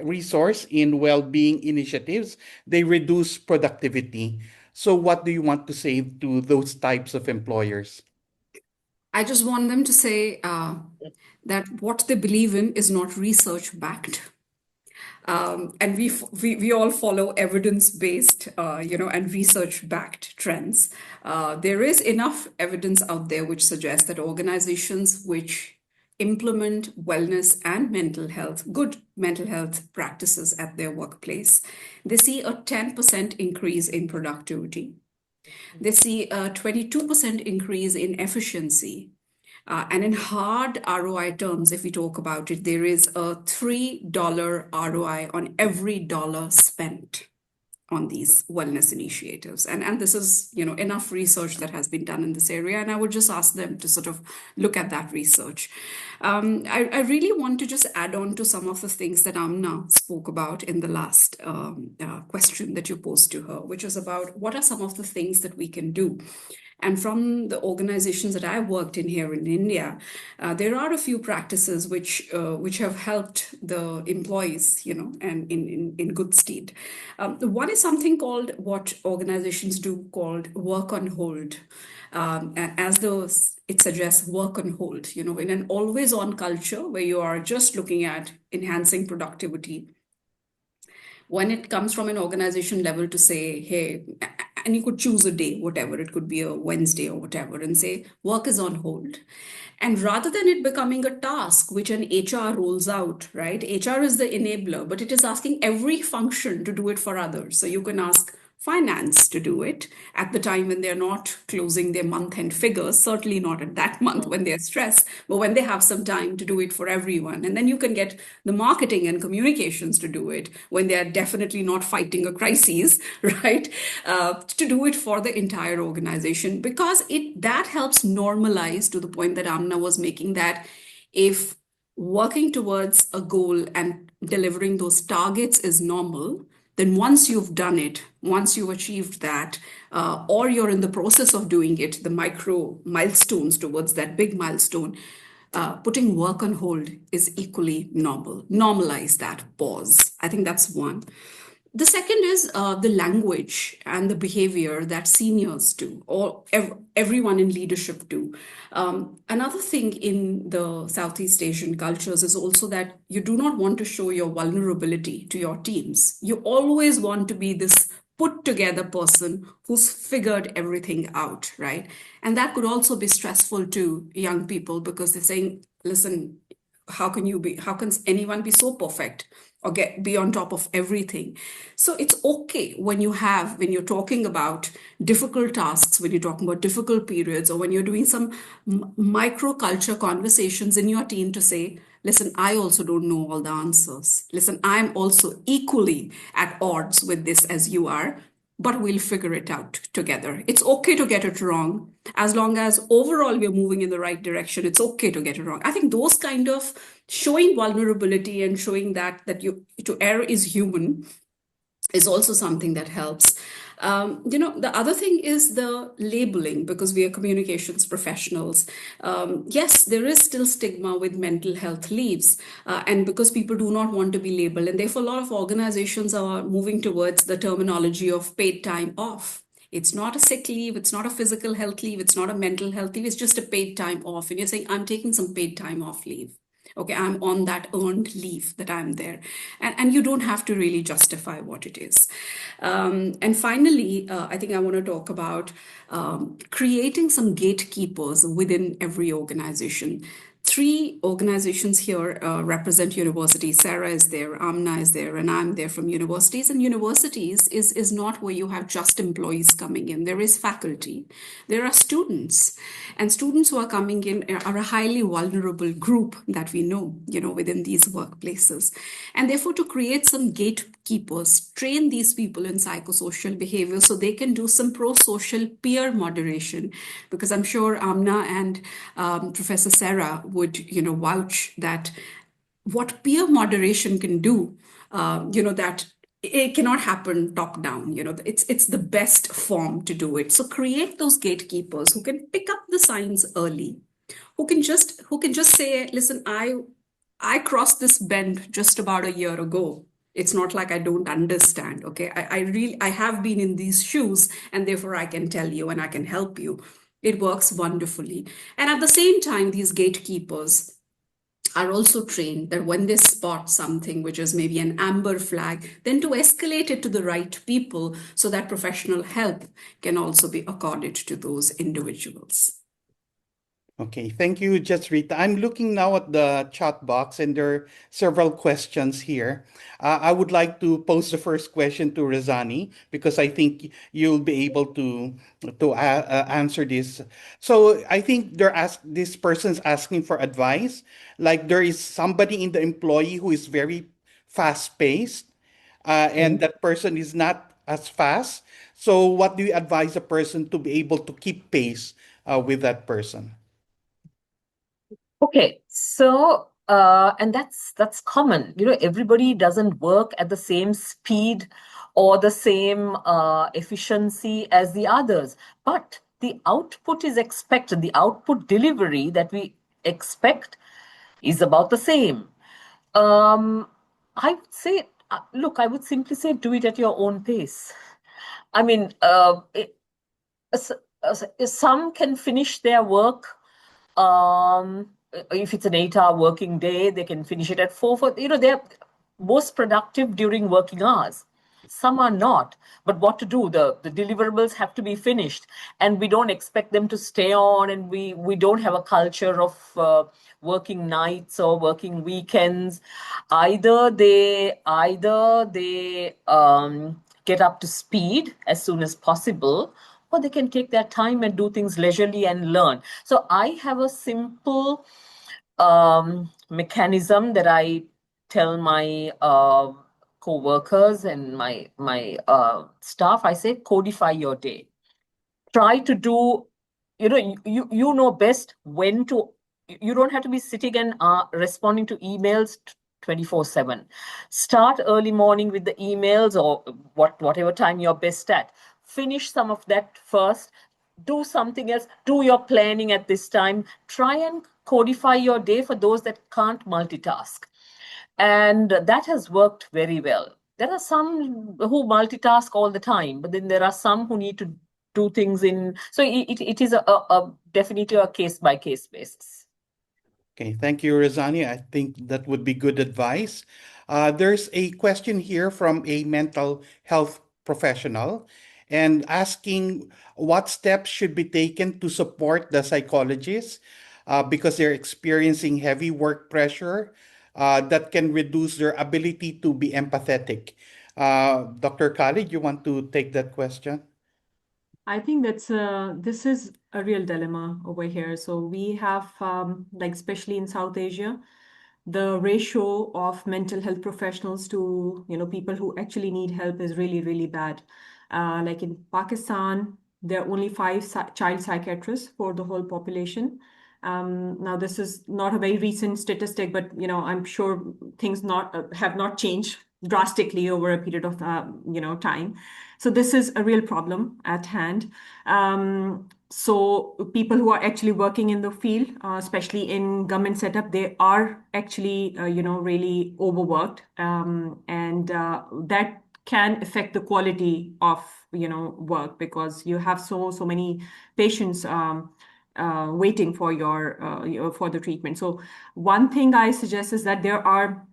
resource in well-being initiatives, they reduce productivity. So, what do you want to say to those types of employers? I just want them to say that what they believe in is not research backed. And we all follow evidence-based, and research-backed trends. There is enough evidence out there which suggests that organizations which implement wellness and good mental health practices at their workplace, they see a 10% increase in productivity. They see a 22% increase in efficiency. And in hard ROI terms, if we talk about it, there is a $3 ROI on every dollar spent on these wellness initiatives. And this is, enough research that has been done in this area. And I would just ask them to sort of look at that research. I really want to just add on to some of the things that Amna spoke about in the last question that you posed to her, which is about what are some of the things that we can do. And from the organizations that I worked in here in India, there are a few practices which have helped the employees, and in good stead. One is something called, what organizations do, called work on hold. It suggests, work on hold, in an always on culture where you are just looking at enhancing productivity. When it comes from an organization level to say, hey, and you could choose a day, whatever, it could be a Wednesday or whatever, and say, work is on hold. And rather than it becoming a task which an HR rolls out, right? HR is the enabler, but it is asking every function to do it for others. So you can ask finance to do it at the time when they're not closing their month-end figures, certainly not at that month when they're stressed, but when they have some time to do it for everyone. And then you can get the marketing and communications to do it when they're definitely not fighting a crisis, right? To do it for the entire organization, because that helps normalize, to the point that Amna was making, that if working towards a goal and delivering those targets is normal, then once you've done it, once you've achieved that, or you're in the process of doing it, the micro milestones towards that big milestone, putting work on hold is equally normal. Normalize that, pause. I think that's one. The second is the language and the behavior that seniors do, or everyone in leadership do. Another thing in the Southeast Asian cultures is also that you do not want to show your vulnerability to your teams. You always want to be this put together person who's figured everything out, right? And that could also be stressful to young people, because they're saying, listen, how can anyone be so perfect or be on top of everything? So it's okay when you're talking about difficult tasks, when you're talking about difficult periods, or when you're doing some micro culture conversations in your team, to say, listen, I also don't know all the answers. Listen, I'm also equally at odds with this as you are, but we'll figure it out together. It's okay to get it wrong. As long as overall we're moving in the right direction, it's okay to get it wrong. I think those kind of showing vulnerability and showing that to err is human is also something that helps. The other thing is the labeling, because we are communications professionals. Yes, there is still stigma with mental health leaves, and because people do not want to be labeled, and therefore a lot of organizations are moving towards the terminology of paid time off. It's not a sick leave, it's not a physical health leave, it's not a mental health leave, it's just a paid time off. And you're saying, I'm taking some paid time off leave. Okay, I'm on that earned leave that I'm there. And you don't have to really justify what it is. And finally, I think I want to talk about creating some gatekeepers within every organization. 3 organizations here represent universities. Sarah is there, Amna is there, and I'm there from universities. And universities is not where you have just employees coming in. There is faculty, there are students, and students who are coming in are a highly vulnerable group that we know, within these workplaces. And therefore, to create some gatekeepers, train these people in psychosocial behavior so they can do some pro-social peer moderation, because I'm sure Amna and Professor Sarah would, vouch that what peer moderation can do, that it cannot happen top down. It's the best form to do it. So create those gatekeepers who can pick up the signs early, who can just say, listen, I crossed this bend just about a year ago. It's not like I don't understand. Okay, I have been in these shoes, and therefore I can tell you and I can help you. It works wonderfully. And at the same time, these gatekeepers are also trained that when they spot something which is maybe an amber flag, then to escalate it to the right people so that professional help can also be accorded to those individuals. Okay, thank you, Jasrita. I'm looking now at the chat box, and there are several questions here. I would like to pose the first question to Razani, because I think you'll be able to answer this. So I think this person's asking for advice. Like, there is somebody in the employee who is very fast paced, and that person is not as fast. So what do you advise a person to be able to keep pace with that person? Okay, so and that's common. Everybody doesn't work at the same speed or the same efficiency as the others, but the output is expected. The output delivery that we expect is about the same. I would say, look, I would simply say, do it at your own pace. I mean, some can finish their work. If it's an 8-hour working day, they can finish it at 4. They're most productive during working hours. Some are not, but what to do? The deliverables have to be finished, and we don't expect them to stay on, and we don't have a culture of working nights or working weekends. Either they get up to speed as soon as possible, or they can take their time and do things leisurely and learn. So I have a simple mechanism that I tell my co-workers and my staff. I say, codify your day. Try to do, you know best when to. You don't have to be sitting and responding to emails 24/7. Start early morning with the emails, or whatever time you're best at. Finish some of that first. Do something else. Do your planning at this time. Try and codify your day for those that can't multitask. And that has worked very well. There are some who multitask all the time, but then there are some who need to do things in. So it is a definitely a case by case basis. Okay, thank you, Razani. I think that would be good advice. There's a question here from a mental health professional and asking what steps should be taken to support the psychologists because they're experiencing heavy work pressure that can reduce their ability to be empathetic. Dr. Khalid, you want to take that question? I think this is a real dilemma over here. So we have like especially in South Asia, the ratio of mental health professionals to people who actually need help is really, really bad. Like in Pakistan, there are only five child psychiatrists for the whole population. Now this is not a very recent statistic, but I'm sure things not have not changed drastically over a period of time. So this is a real problem at hand. So people who are actually working in the field, especially in government setup, they are actually, really overworked, and that can affect the quality of, work because you have so many patients waiting for for the treatment. So one thing I suggest is that there are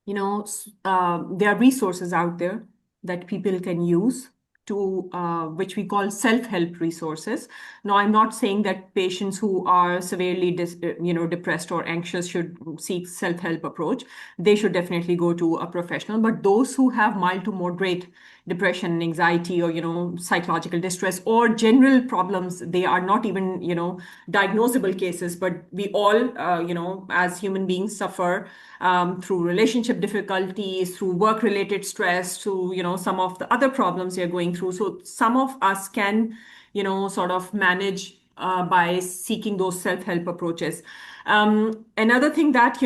there are resources out there that people can use to which we call self-help resources. Now, I'm not saying that patients who are severely depressed or anxious should seek self-help approach. They should definitely go to a professional. But those who have mild to moderate depression and anxiety, or psychological distress or general problems, they are not even diagnosable cases, but we all as human beings suffer through relationship difficulties, through work related stress, through some of the other problems you're going through. So some of us can sort of manage by seeking those self-help approaches. Another thing that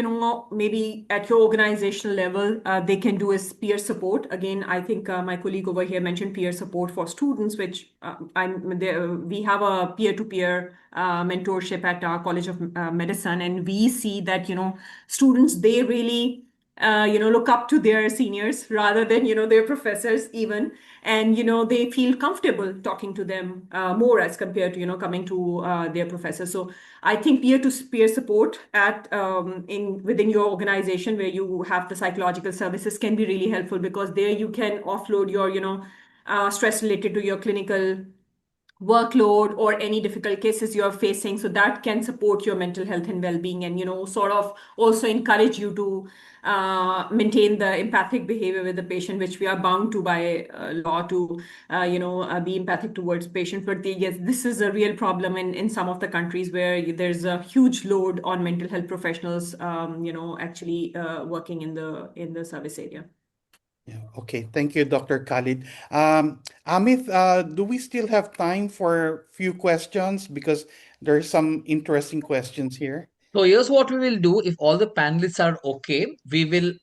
maybe at your organizational level they can do is peer support. Again, I think my colleague over here mentioned peer support for students, which we have a peer-to-peer mentorship at our College of Medicine, and we see that students, they really look up to their seniors rather than their professors even, and they feel comfortable talking to them more as compared to coming to their professors. So I think peer-to-peer support at in within your organization where you have the psychological services can be really helpful, because there you can offload your stress related to your clinical workload or any difficult cases you're facing, so that can support your mental health and well-being, and sort of also encourage you to maintain the empathic behavior with the patient, which we are bound to by law to be empathic towards patients. But yes, this is a real problem in some of the countries where there's a huge load on mental health professionals actually working in the service area. Yeah. Okay. Thank you, Dr. Khalid. Amit, do we still have time for a few questions? Because there are some interesting questions here. So here's what we will do. If all the panelists are okay, we will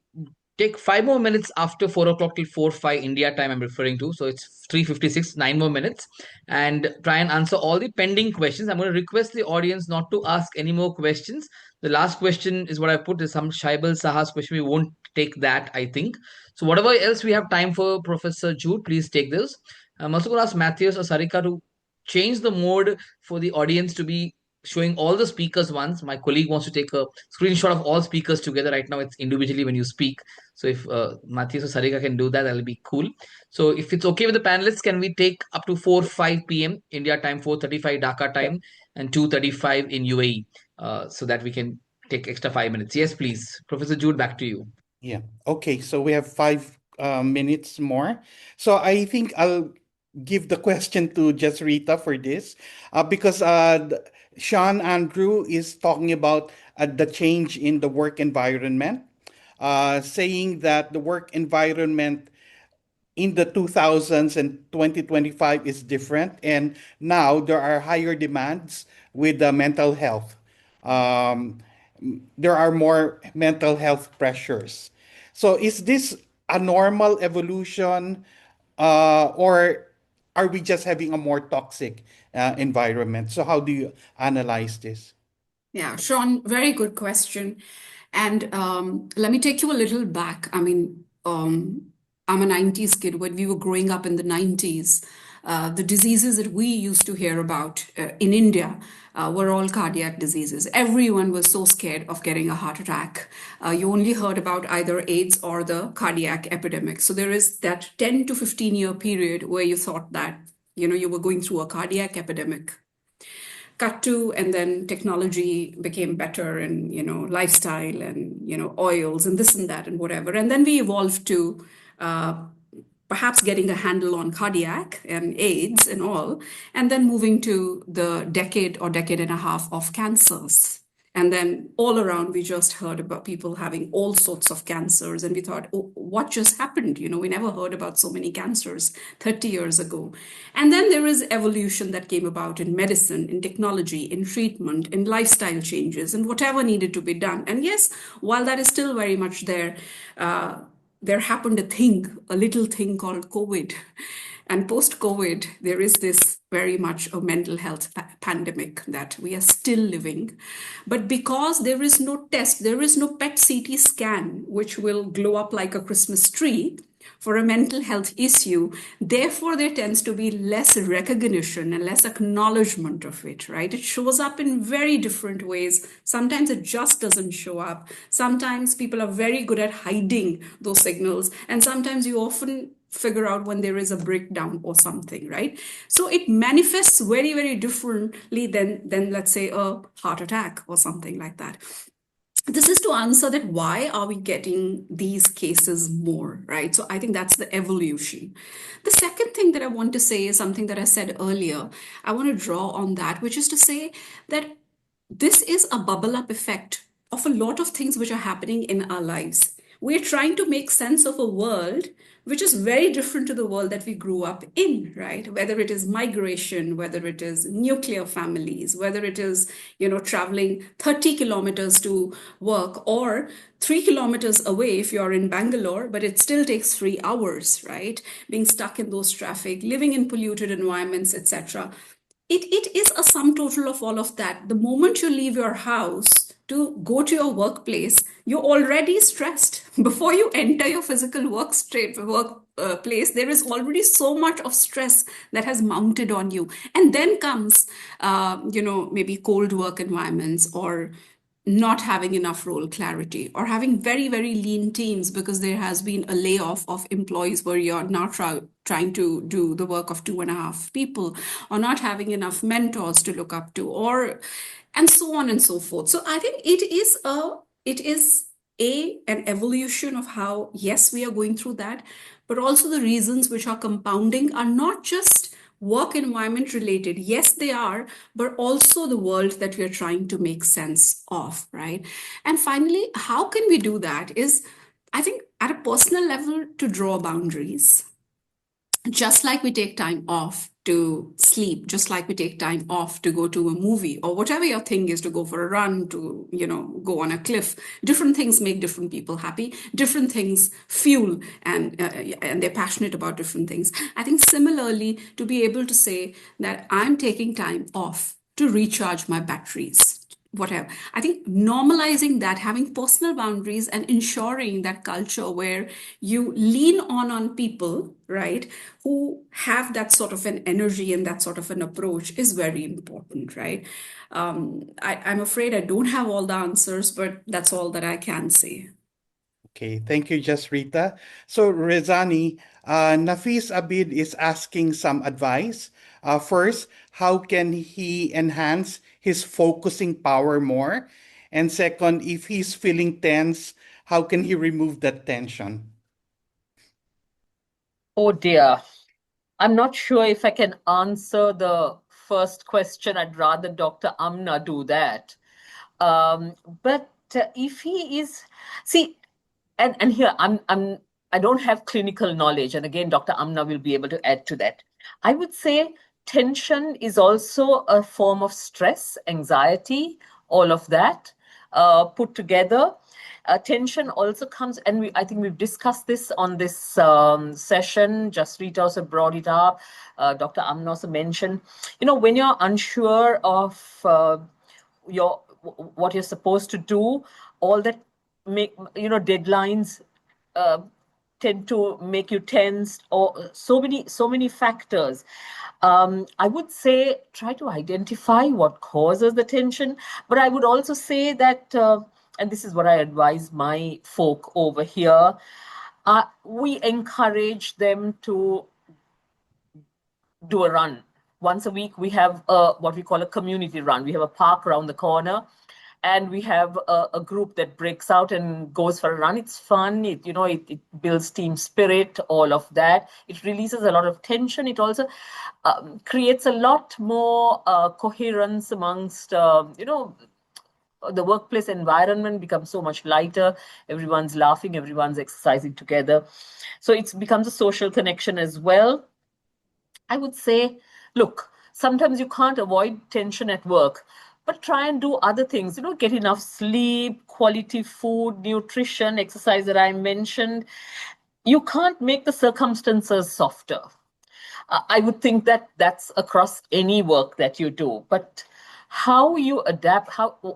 take 5 more minutes after 4 o'clock till 4:05 India time. I'm referring to. So it's 3:56, 9 more minutes, and try and answer all the pending questions. I'm going to request the audience not to ask any more questions. The last question is what I put is some Shaibal Saha's question. We won't take that, I think. So whatever else we have time for, Professor Jude, please take this. I'm also going to ask Matthias or Sarika to change the mode for the audience to be showing all the speakers once. My colleague wants to take a screenshot of all speakers together. Right now, it's individually when you speak. So if Matthias or Sarika can do that, that'll be cool. So if it's okay with the panelists, can we take up to 4:05 p.m. India time, 4:35 Dhaka time, and 2:35 in UAE, so that we can take extra 5 minutes? Yes, please, Professor Jude, back to you. Yeah. Okay. So we have five minutes more. So I think I'll give the question to just Rita for this, because Sean Andrew is talking about the change in the work environment, saying that the work environment in the 2000s and 2025 is different, and now there are higher demands with the mental health. um, there are more mental health pressures. So is this a normal evolution, or are we just having a more toxic environment? So how do you analyze this? Yeah, Sean, very good question. And let me take you a little back. I mean, I'm a 90s kid. When we were growing up in the 90s, the diseases that we used to hear about in India were all cardiac diseases. Everyone was so scared of getting a heart attack. You only heard about either AIDS or the cardiac epidemic. So there is that 10 to 15-year period where you thought that, you were going through a cardiac epidemic. Cut to, and then technology became better, and lifestyle, and oils and this and that and whatever, and then we evolved to uh, perhaps getting a handle on cardiac and AIDS and all, and then moving to the decade or decade and a half of cancers. And then all around, we just heard about people having all sorts of cancers. And we thought, oh, what just happened? We never heard about so many cancers 30 years ago. And then there is evolution that came about in medicine, in technology, in treatment, in lifestyle changes, and whatever needed to be done. And yes, while that is still very much there, there happened a little thing called COVID. And post COVID, there is this very much a mental health pandemic that we are still living. But because there is no test, there is no PET CT scan, which will glow up like a Christmas tree for a mental health issue, therefore there tends to be less recognition and less acknowledgement of it, right? It shows up in very different ways. Sometimes it just doesn't show up. Sometimes people are very good at hiding those signals, and sometimes you often figure out when there is a breakdown or something, right? So it manifests very, very differently than let's say a heart attack or something like that. This is to answer that why are we getting these cases more, right? So I think that's the evolution. The second thing that I want to say is something that I said earlier. I want to draw on that, which is to say that this is a bubble up effect of a lot of things which are happening in our lives. We're trying to make sense of a world which is very different to the world that we grew up in, right? Whether it is migration, whether it is nuclear families, whether it is, traveling 30 kilometers to work, or 3 kilometers away if you're in Bangalore, but it still takes 3 hours, right? Being stuck in those traffic, living in polluted environments, etc. It is a sum total of all of that. The moment you leave your house to go to your workplace, you're already stressed. Before you enter your physical workplace, there is already so much of stress that has mounted on you. And then comes, maybe cold work environments, or not having enough role clarity, or having very, very lean teams because there has been a layoff of employees where you're now trying to do the work of 2.5 people, or not having enough mentors to look up to, or and so on and so forth. So I think it is an evolution of how, yes, we are going through that, but also the reasons which are compounding are not just work environment related. Yes, they are, but also the world that we are trying to make sense of, right? And finally, how can we do that is, I think, at a personal level, to draw boundaries. Just like we take time off to sleep, just like we take time off to go to a movie, or whatever your thing is, to go for a run, to, go on a cliff. Different things make different people happy. Different things fuel, and they're passionate about different things. I think similarly, to be able to say that I'm taking time off to recharge my batteries, whatever. I think normalizing that, having personal boundaries, and ensuring that culture where you lean on people, right, who have that sort of an energy and that sort of an approach is very important, right? I'm afraid I don't have all the answers, but that's all that I can say. Okay, thank you, Jasrita. So, Rezani, Nafis Abid is asking some advice. First, how can he enhance his focusing power more? And second, if he's feeling tense, how can he remove that tension? Oh dear. I'm not sure if I can answer the first question. I'd rather Dr. Amna do that. Um, but if he is, see, and here I don't have clinical knowledge, and again, Dr. Amna will be able to add to that. I would say tension is also a form of stress, anxiety, all of that put together. Tension also comes, and I think we've discussed this on this session. Just Rita also brought it up. Dr. Amna also mentioned, when you're unsure of what you're supposed to do, all that make deadlines uh, tend to make you tense, or so many factors. I would say try to identify what causes the tension, but I would also say that, and this is what I advise my folk over here, we encourage them to do a run. Once a week, we have what we call a community run. We have a park around the corner, and we have a group that breaks out and goes for a run. It's fun. It builds team spirit, all of that. It releases a lot of tension. It also creates a lot more coherence amongst, the workplace environment becomes so much lighter. Everyone's laughing, everyone's exercising together. So it becomes a social connection as well. I would say, look, sometimes you can't avoid tension at work, but try and do other things, get enough sleep, quality food, nutrition, exercise that I mentioned. You can't make the circumstances softer. I would think that that's across any work that you do, but how you adapt,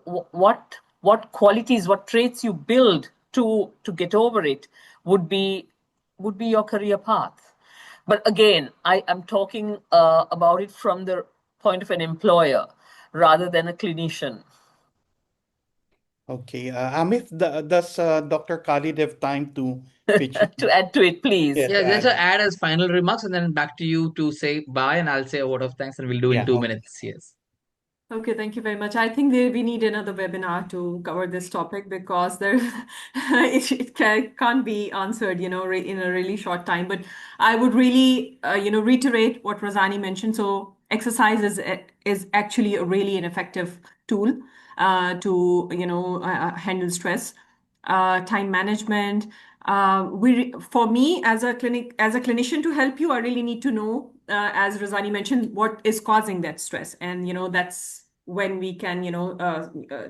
what qualities, what traits you build to get over it would be your career path. But again, I am talking about it from the point of an employer rather than a clinician. Okay, Amit, does Dr. Khalid have time to pitch in? To add to it, please. Yeah, Yeah, to let's add. add as final remarks and then back to you to say bye, and I'll say a word of thanks, and we'll do in Yeah, two okay. minutes. Yes. Okay, thank you very much. I think we need another webinar to cover this topic because it can't be answered, in a really short time. But I would really, reiterate what Razani mentioned. So exercise is actually a really an effective tool to, handle stress, time management. For me as a clinician to help you, I really need to know, as Razani mentioned, what is causing that stress, and that's when we can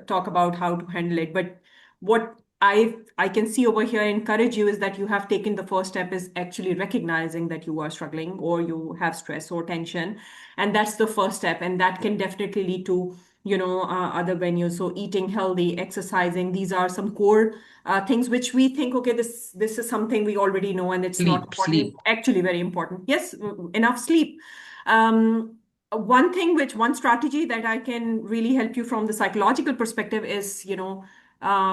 talk about how to handle it. But what I can see over here, encourage you, is that you have taken the first step, is actually recognizing that you are struggling or you have stress or tension, and that's the first step, and that can definitely lead to other venues. So eating healthy, exercising, these are some core things which we think, okay, this is something we already know and it's not Sleep, important. sleep. Actually very important. Yes, enough sleep. One strategy that I can really help you from the psychological perspective is,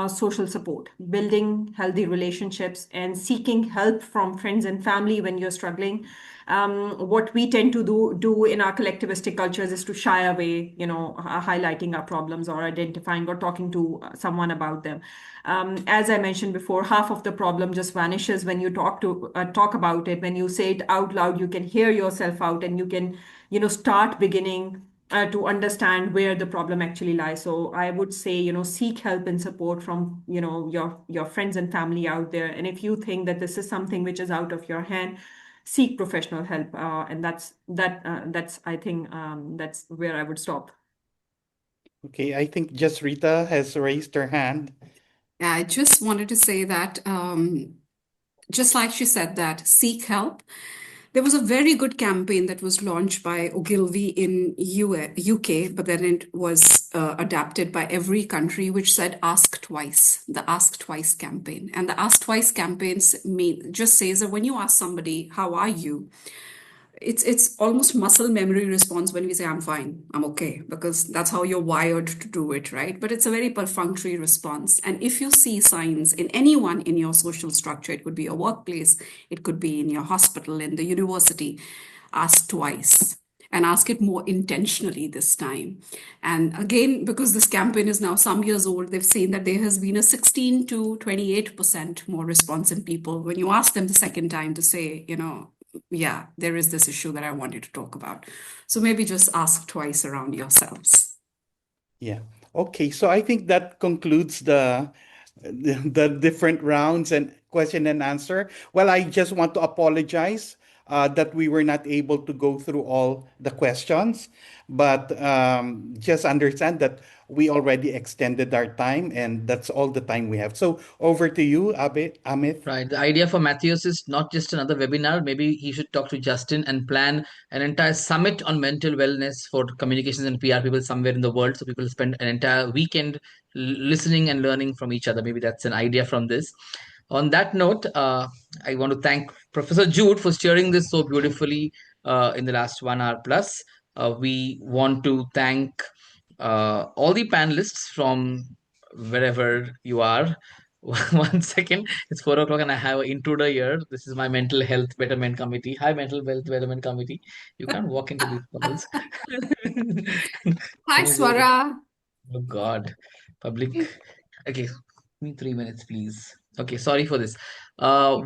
social support, building healthy relationships, and seeking help from friends and family when you're struggling. What we tend to do in our collectivistic cultures is to shy away, highlighting our problems or identifying or talking to someone about them. As I mentioned before, half of the problem just vanishes when you talk about it. When you say it out loud, you can hear yourself out, and you can, start beginning to understand where the problem actually lies. So I would say, seek help and support from, your friends and family out there. And if you think that this is something which is out of your hand, seek professional help. And that's I think that's where I would stop. Okay, I think just Rita has raised her hand. I just wanted to say that, just like she said, that seek help. There was a very good campaign that was launched by Ogilvy in UK, but then it was adapted by every country, which said "Ask Twice," the "Ask Twice" campaign. And the "Ask Twice" campaign just says that when you ask somebody, "How are you?" it's almost muscle memory response when we say I'm fine, I'm okay, because that's how you're wired to do it, right? But it's a very perfunctory response. And if you see signs in anyone in your social structure, it could be your workplace, it could be in your hospital, in the university, ask twice, and ask it more intentionally this time. And again, because this campaign is now some years old, they've seen that there has been a 16 to 28% more response in people when you ask them the second time to say, yeah, there is this issue that I wanted to talk about. So maybe just ask twice around yourselves. Yeah. Okay. So I think that concludes the different rounds and question and answer. Well, I just want to apologize that we were not able to go through all the questions, but just understand that we already extended our time, and that's all the time we have. So over to you, Amit. Right. The idea for Matthias is not just another webinar. Maybe he should talk to Justin and plan an entire summit on mental wellness for communications and PR people somewhere in the world. So people spend an entire weekend listening and learning from each other. Maybe that's an idea from this. On that note, I want to thank Professor Jude for steering this so beautifully in the last 1 hour plus. We want to thank all the panelists from wherever you are. 1 second, it's 4 o'clock and I have an intruder here. This is my mental health betterment committee. Hi, mental health betterment committee. You can't walk into these calls. Hi, Can you go? Swara. Oh God, public. Okay, give me 3 minutes, please. Okay, sorry for this.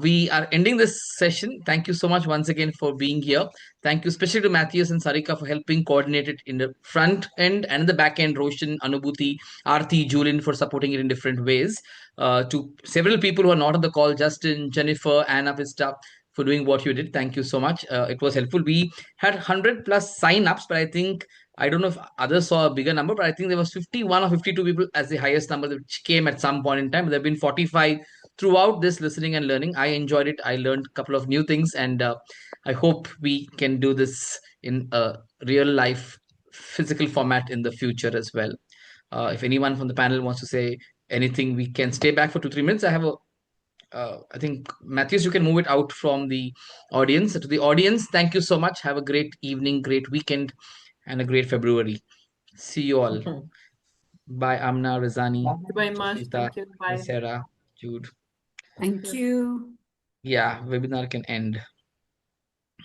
We are ending this session. Thank you so much once again for being here. Thank you, especially to Matthias and Sarika for helping coordinate it in the front end and in the back end. Roshan, Anubhuti, Aarti, Julian for supporting it in different ways. To several people who are not on the call, Justin, Jennifer, Anna Vista, for doing what you did. Thank you so much. It was helpful. We had 100 plus sign-ups, but I think I don't know if others saw a bigger number, but I think there was 51 or 52 people as the highest number which came at some point in time. There have been 45 throughout this listening and learning. I enjoyed it. I learned a couple of new things, and I hope we can do this in a real life physical format in the future as well. If anyone from the panel wants to say anything, we can stay back for 2 3 minutes. I think Matthews, you can move it out from the audience. To the audience, thank you so much. Have a great evening, great weekend, and a great February. See you all. Bye, Amna, Rizani, Thank you very much. Jasita, Thank you. Bye. Sarah, Jude. Thank you. Yeah, webinar can end.